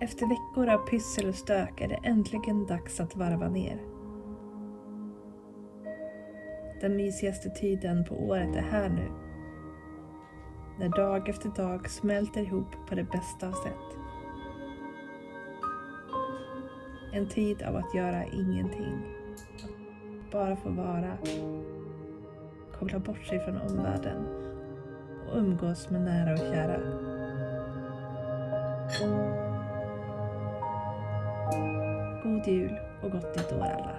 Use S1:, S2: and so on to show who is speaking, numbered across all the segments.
S1: Efter veckor av pyssel och stök är det äntligen dags att varva ner. Den mysigaste tiden på året är här nu. När dag efter dag smälter ihop på det bästa av sätt. En tid av att göra ingenting. Bara få vara. Koppla bort sig från omvärlden. Och umgås med nära och kära. God jul och gott nytt år alla.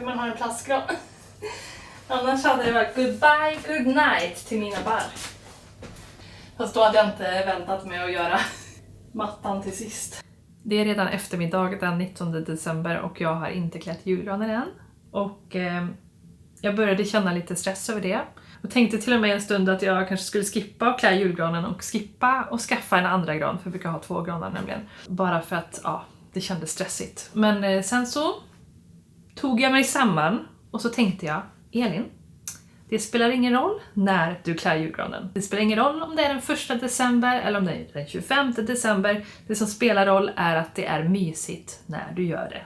S2: Man har en plastgran. Annars hade det varit goodbye, good night till mina barr. Fast då hade jag inte väntat med att göra mattan till sist. Det är redan eftermiddag den 19 december och jag har inte klätt julgranen än. Och jag började känna lite stress över det. Och tänkte till och med en stund att jag kanske skulle skippa och klä julgranen och skippa och skaffa en andra gran. För jag brukar ha 2 granar nämligen. Bara för att det kändes stressigt. Men sen så tog jag mig samman och så tänkte jag, Elin, det spelar ingen roll när du klär julgranen. Det spelar ingen roll om det är den 1 december eller om det är den 25 december. Det som spelar roll är att det är mysigt när du gör det.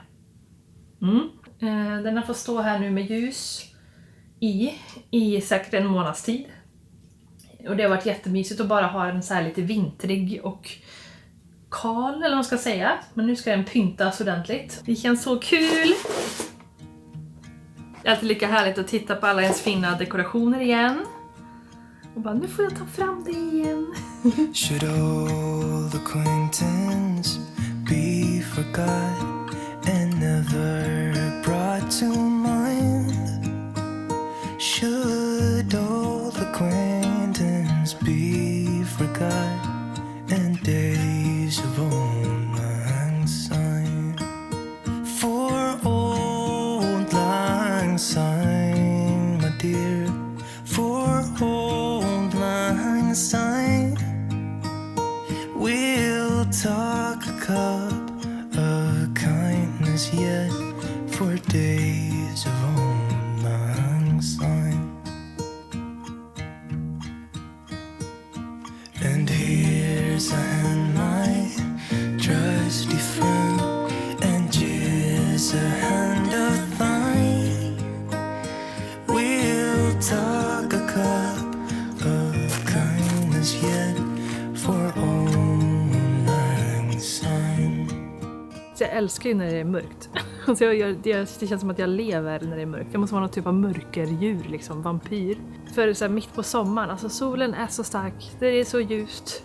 S2: Den har fått stå här nu med ljus i säkert en månads tid. Och det har varit jättemysigt att bara ha den så här lite vintrig och kal eller vad man ska säga. Men nu ska den pyntas ordentligt. Det känns så kul! Det är alltid lika härligt att titta på alla ens fina dekorationer igen. Och bara, nu får jag ta fram det igen.
S3: Should old acquaintance be forgot and never brought to mind? Should old acquaintance be forgot and days of old lang syne? For old lang syne, my dear, for old lang syne, we'll talk a cup of kindness yet for days of old lang syne. And here's a hand, my trusty friend, and here's a hand of thine. We'll talk a cup of kindness yet for old lang syne.
S2: Så jag älskar ju när det är mörkt. Alltså det känns som att jag lever när det är mörkt. Jag måste vara någon typ av mörkerdjur, liksom vampyr. För så här, mitt på sommaren, alltså solen är så stark, det är så ljust.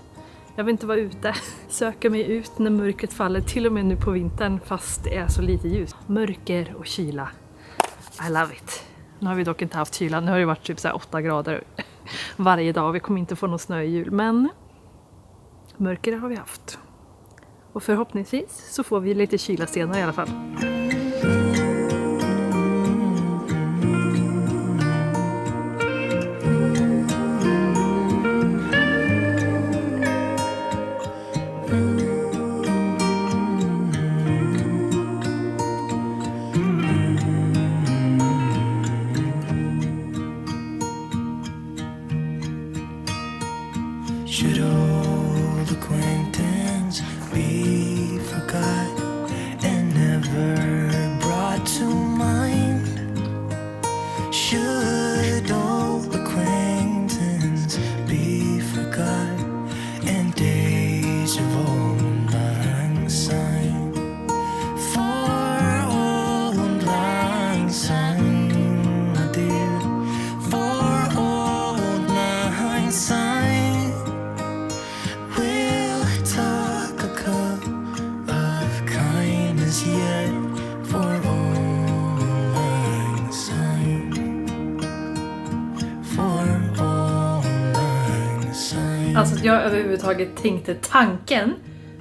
S2: Jag vill inte vara ute. Söker mig ut när mörkret faller, till och med nu på vintern, fast det är så lite ljus. Mörker och kyla. I love it. Nu har vi dock inte haft kyla. Nu har det varit typ så här 8 grader varje dag. Vi kommer inte få någon snö i jul, men mörker har vi haft. Och förhoppningsvis så får vi lite kyla senare i alla fall.
S3: Should old acquaintance be forgot and never brought to mind? Should old acquaintance be forgot and days of old lang syne? For old lang syne, my dear, for old lang syne, we'll talk a cup of kindness yet for old lang syne.
S2: Alltså att jag överhuvudtaget tänkte tanken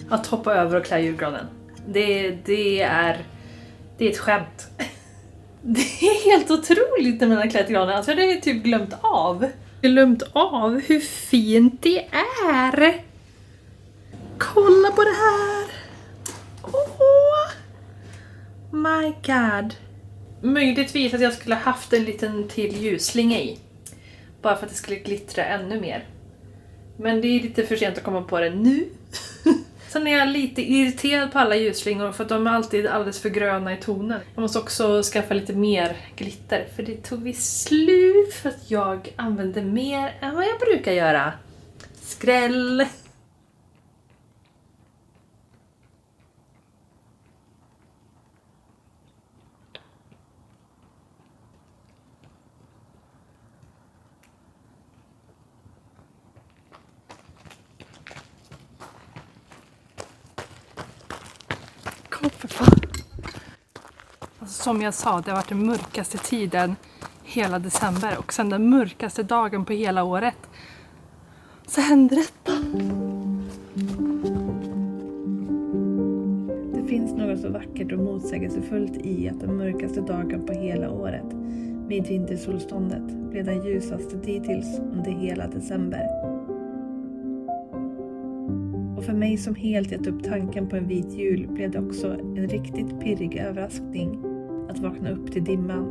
S2: att hoppa över och klä julgranen. Det är ett skämt. Det är helt otroligt när man har klätt granen. Alltså jag hade typ glömt av hur fint det är. Kolla på det här. Åh. My god. Möjligtvis att jag skulle haft en liten till ljusslinga i. Bara för att det skulle glittra ännu mer. Men det är lite för sent att komma på det nu. Sen är jag lite irriterad på alla ljusslingor för att de är alltid alldeles för gröna i tonen. Jag måste också skaffa lite mer glitter för det tog vi slut för att jag använde mer än vad jag brukar göra. Skräll! Alltså, som jag sa, det har varit den mörkaste tiden hela december och sen den mörkaste dagen på hela året. Så händer detta.
S1: Det finns något så vackert och motsägelsefullt i att den mörkaste dagen på hela året, midvintersolståndet, blev den ljusaste dittills under hela december. Och för mig som helt gett upp tanken på en vit jul blev det också en riktigt pirrig överraskning att vakna upp till dimman.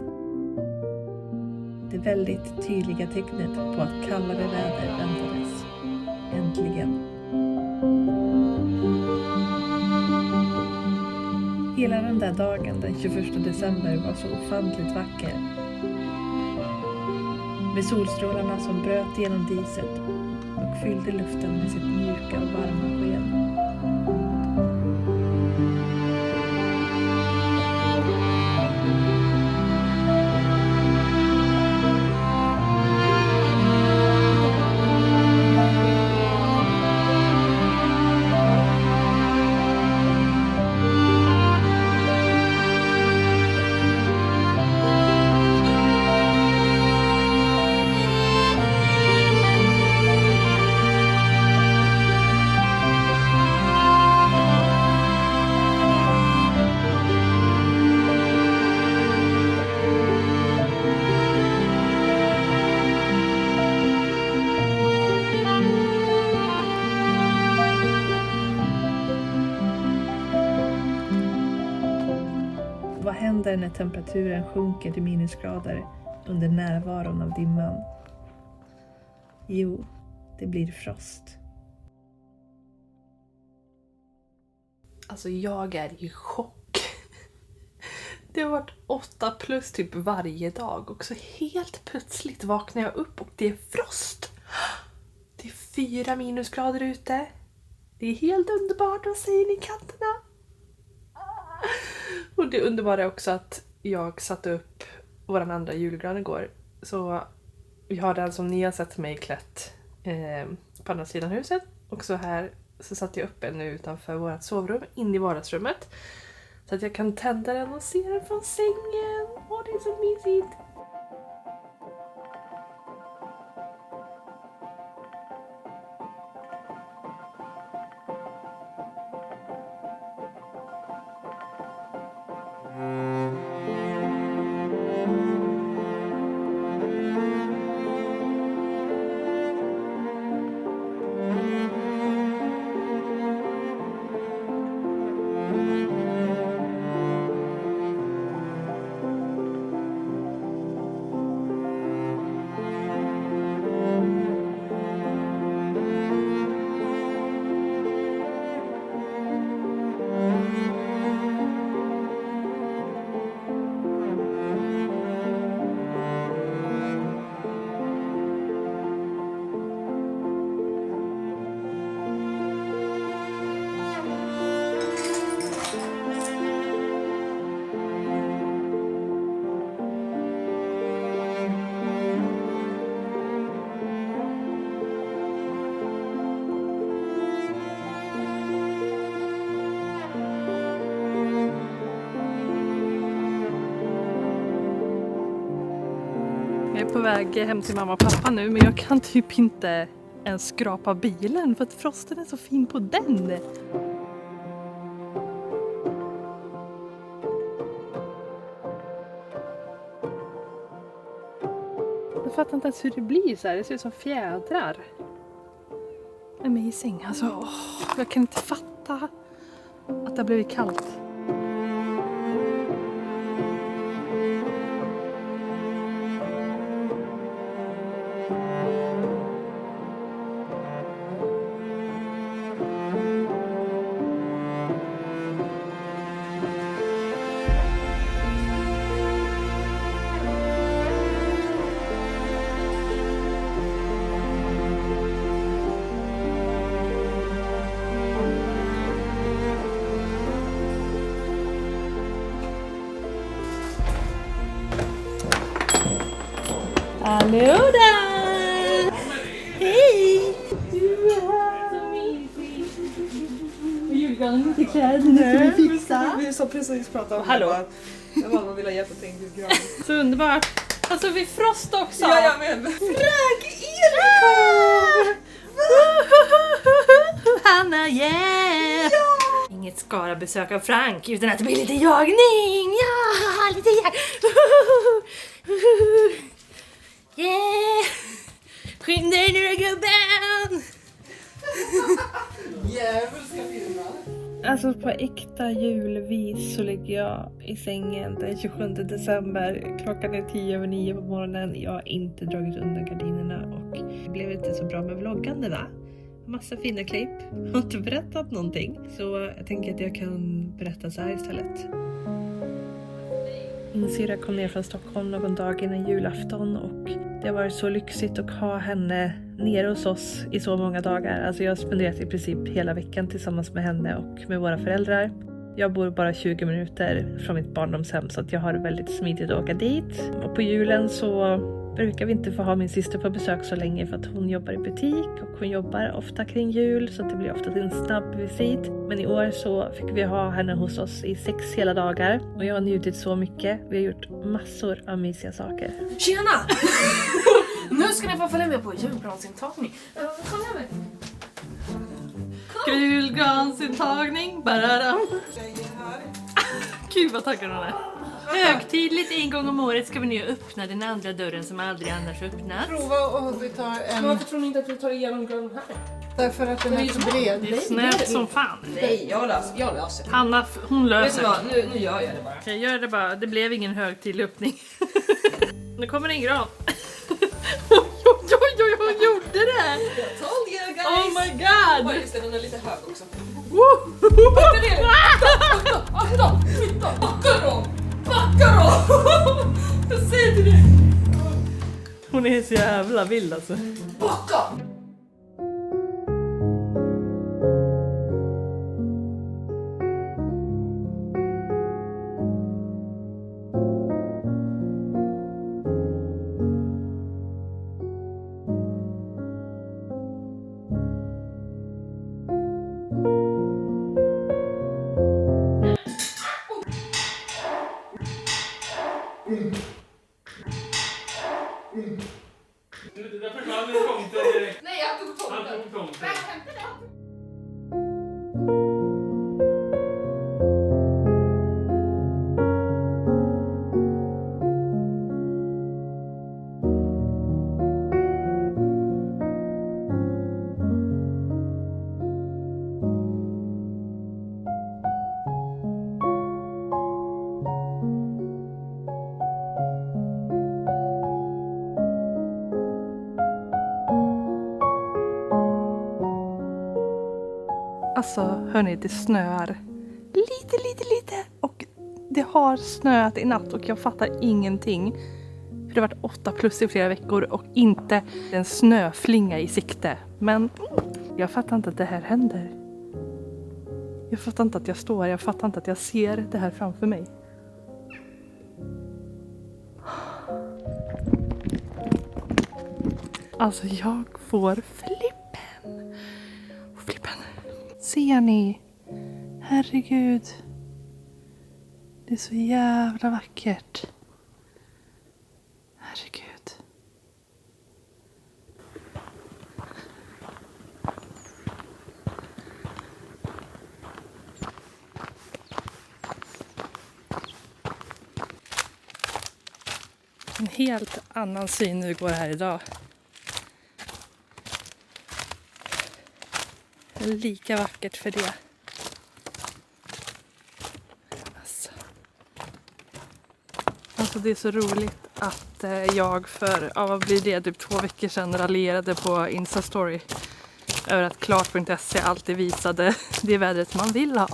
S1: Det väldigt tydliga tecknet på att kallare väder väntades. Äntligen. Hela den där dagen den 21 december var så ofantligt vacker. Med solstrålarna som bröt genom diset och fyllde luften med sitt mjuka och varma sken. Vad händer när temperaturen sjunker till minusgrader under närvaron av dimman? Jo, det blir frost.
S2: Alltså jag är i chock. Det har varit 8 plus typ varje dag och så helt plötsligt vaknar jag upp och det är frost. Det är 4 minusgrader ute. Det är helt underbart, vad säger ni katterna? Och det underbara är också att jag satte upp våran andra julgran igår. Så vi har den som ni har sett mig klätt på andra sidan huset. Och så här så satte jag upp en nu utanför vårt sovrum, in i vardagsrummet. Så att jag kan tända den och se den från sängen. Åh, det är så mysigt! på väg hem till mamma och pappa nu, men jag kan typ inte ens skrapa bilen för att frosten är så fin på den. Jag fattar inte ens hur det blir så här. Det ser ut som fjädrar. Amazing. Alltså, jag kan inte fatta att det har blivit kallt. Hallå där! Hej! Du är här! Och julgranen till kläderna ska vi fixa.
S4: Vi så precis pratade om
S2: Hallå.
S4: Jag var vill ha hjälp att tänka julgran.
S2: Så underbart! Alltså vi frost också!
S4: Ja, jag med!
S2: Frank Erika! Hanna, yeah! Ja! Inget Skara-besök av Frank utan att det blir lite jagning! Ja, lite yeah! Skynda dig nu då, gubben!
S4: Jävel ska filma.
S1: Alltså på äkta julvis så ligger jag i sängen den 27 december. Klockan är 10:09 på morgonen. Jag har inte dragit undan gardinerna och det blev inte så bra med vloggande, va? Massa fina klipp. Jag har inte berättat någonting. Så jag tänker att jag kan berätta så här istället. Min syrra kom ner från Stockholm någon dag innan julafton och det har varit så lyxigt att ha henne nere hos oss i så många dagar. Alltså jag har spenderat i princip hela veckan tillsammans med henne och med våra föräldrar. Jag bor bara 20 minuter från mitt barndomshem så att jag har det väldigt smidigt att åka dit. Och på julen så brukar vi inte få ha min syster på besök så länge för att hon jobbar i butik och hon jobbar ofta kring jul så att det blir ofta en snabb visit. Men i år så fick vi ha henne hos oss i 6 hela dagar och jag har njutit så mycket. Vi har gjort massor av mysiga saker.
S5: Tjena! Nu ska ni få följa med på julgransintagning. Kom med mig.
S2: Julgransintagning, bararam. Gud vad taggad hon är. Högtidligt en gång om året ska vi nu öppna den andra dörren som aldrig annars öppnats.
S4: Prova och vi tar
S5: Men
S4: en...
S5: varför tror ni inte att vi tar igenom granen här?
S4: Därför att den är så bred.
S2: Det är snällt som fan.
S5: Nej, jag löser det.
S2: Hanna, hon
S5: Vet
S2: löser
S5: du vad, nu gör jag det bara.
S2: Jag gör det bara, det blev ingen högtidlig öppning. Nu kommer en gran. Oj, hon gjorde det!
S5: Jag told you guys!
S2: Oh my god!
S5: Just det, den är lite hög också.
S2: Backa
S5: ner! Backa då! Jag säger till dig!
S2: Hon är så jävla vild alltså.
S5: Backa!
S6: Där försvann en tomte direkt.
S5: Nej, jag tog tomten.
S6: Han tog tomten.
S5: Hämta den.
S2: Alltså hörni, det snöar lite och det har snöat i natt och jag fattar ingenting. För det har varit 8 plus i flera veckor och inte en snöflinga i sikte. Men jag fattar inte att det här händer. Jag fattar inte att jag står här, jag fattar inte att jag ser det här framför mig. Alltså jag får flippen. Ser ni? Herregud. Det är så jävla vackert. Herregud. En helt annan syn nu går här idag. Det är lika vackert för det. Alltså det är så roligt att jag vad blir det, typ 2 veckor sedan raljerade på Instastory över att klart.se alltid visade det vädret man vill ha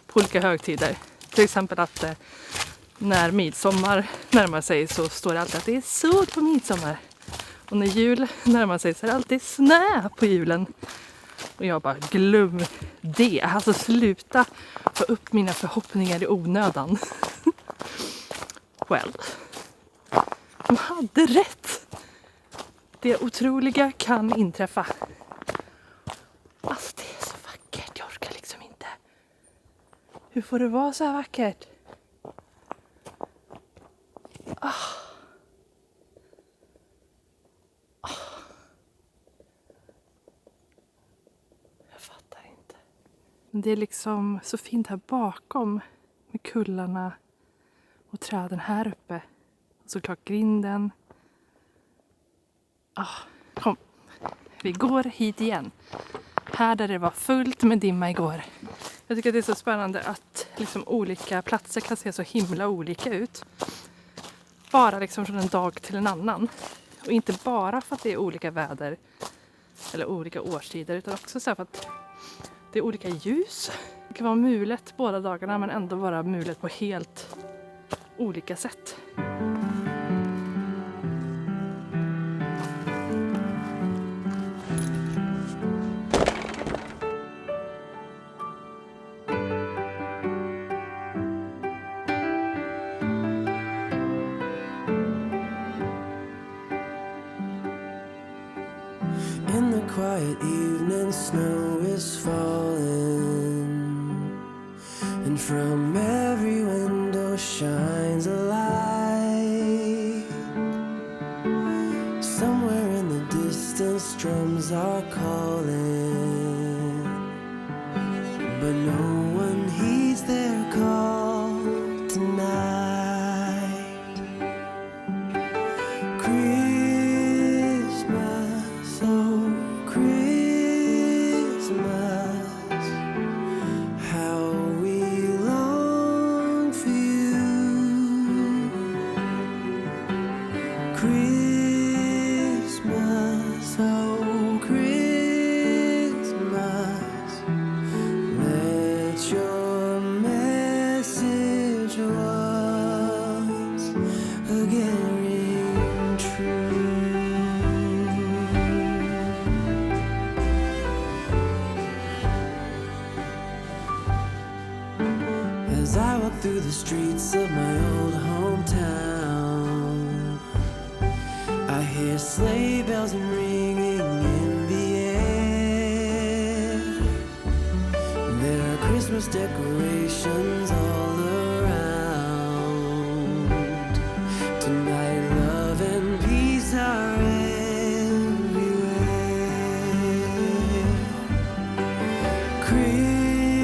S2: på olika högtider. Till exempel att när midsommar närmar sig så står det alltid att det är sol på midsommar. Och när jul närmar sig så är det alltid snö på julen. Och jag bara, glöm det. Alltså sluta få upp mina förhoppningar i onödan. Well, de hade rätt. Det otroliga kan inträffa. Alltså det är så vackert, jag orkar liksom inte. Hur får det vara så här vackert? Jag fattar inte. Men det är liksom så fint här bakom med kullarna och träden här uppe. Och såklart grinden. Kom. Vi går hit igen. Här där det var fullt med dimma igår. Jag tycker att det är så spännande att liksom olika platser kan se så himla olika ut. Bara liksom från en dag till en annan. Och inte bara för att det är olika väder eller olika årstider, utan också så för att det är olika ljus. Det kan vara mulet båda dagarna men ändå vara mulet på helt olika sätt.
S3: In the quiet evening, snow is falling, and from every window shines a light. Somewhere in the distance, drums are calling, but no one heeds their call tonight. As I walk through the streets of my old hometown, I hear sleigh bells ringing in the air. There are Christmas decorations all around. Tonight love and peace are Christmas.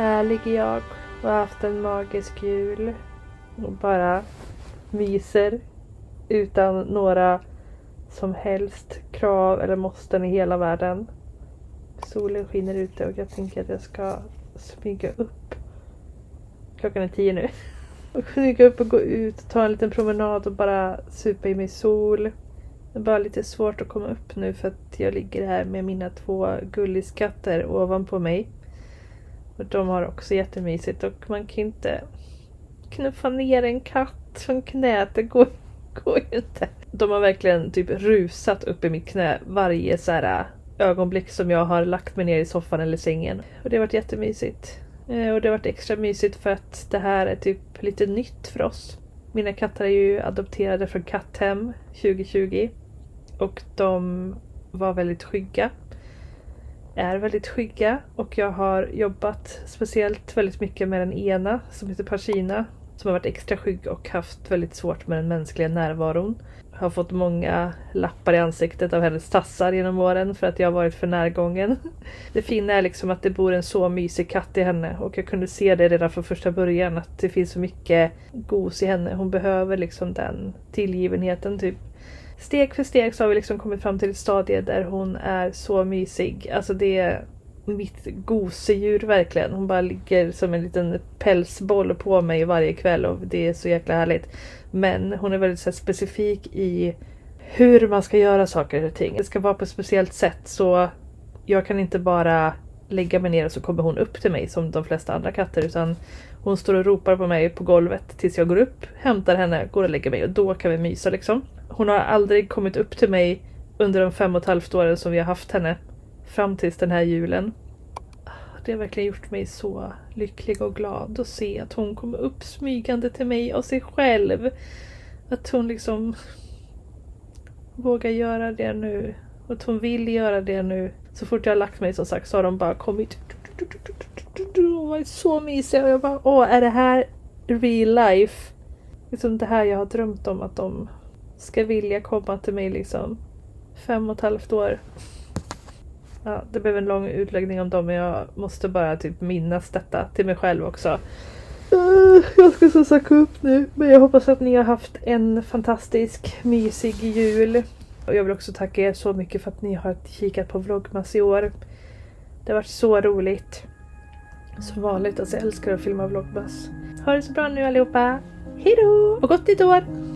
S1: Här ligger jag och har haft en magisk jul. Och bara myser utan några som helst krav eller måsten i hela världen. Solen skiner ute och jag tänker att jag ska smyga upp. Klockan är 10 nu. Och smyga upp och gå ut och ta en liten promenad och bara supa i mig sol. Det är bara lite svårt att komma upp nu för att jag ligger här med mina 2 gulliskatter ovanpå mig. Och de har också jättemysigt och man kan inte knuffa ner en katt från knät. Det går ju inte. De har verkligen typ rusat upp i mitt knä varje så här ögonblick som jag har lagt mig ner i soffan eller sängen. Och det har varit jättemysigt. Och det har varit extra mysigt för att det här är typ lite nytt för oss. Mina katter är ju adopterade från Katthem 2020. Och de var väldigt skygga. Är väldigt skygga. Och jag har jobbat speciellt väldigt mycket med den ena som heter Pashina. Som har varit extra skygg och haft väldigt svårt med den mänskliga närvaron. Har fått många lappar i ansiktet av hennes tassar genom åren för att jag har varit för närgången. Det fina är liksom att det bor en så mysig katt i henne och jag kunde se det redan från första början att det finns så mycket gos i henne. Hon behöver liksom den tillgivenheten typ. Steg för steg så har vi liksom kommit fram till ett stadie där hon är så mysig. Alltså det är mitt gosedjur verkligen. Hon bara ligger som en liten pälsboll på mig varje kväll och det är så jäkla härligt. Men hon är väldigt så här, specifik i hur man ska göra saker och ting. Det ska vara på ett speciellt sätt så jag kan inte bara lägga mig ner och så kommer hon upp till mig som de flesta andra katter utan hon står och ropar på mig på golvet tills jag går upp, hämtar henne, går och lägger mig och då kan vi mysa liksom. Hon har aldrig kommit upp till mig under de 5,5 åren som vi har haft henne fram tills den här julen. Det har verkligen gjort mig så lycklig och glad att se att hon kommer upp smygande till mig av sig själv. Att hon liksom vågar göra det nu. Och att hon vill göra det nu. Så fort jag har lagt mig som sagt så har de bara kommit. Hon var så mysig och jag bara, är det här real life? Liksom det här jag har drömt om att de ska vilja komma till mig liksom 5,5 år. Ja, det blev en lång utläggning om dem men jag måste bara typ minnas detta till mig själv också. Jag ska så söka upp nu men jag hoppas att ni har haft en fantastisk mysig jul. Och jag vill också tacka er så mycket för att ni har kikat på Vlogmas i år. Det har varit så roligt. Som vanligt, alltså jag älskar att filma Vlogmas. Ha det så bra nu allihopa. Hejdå och gott nytt år!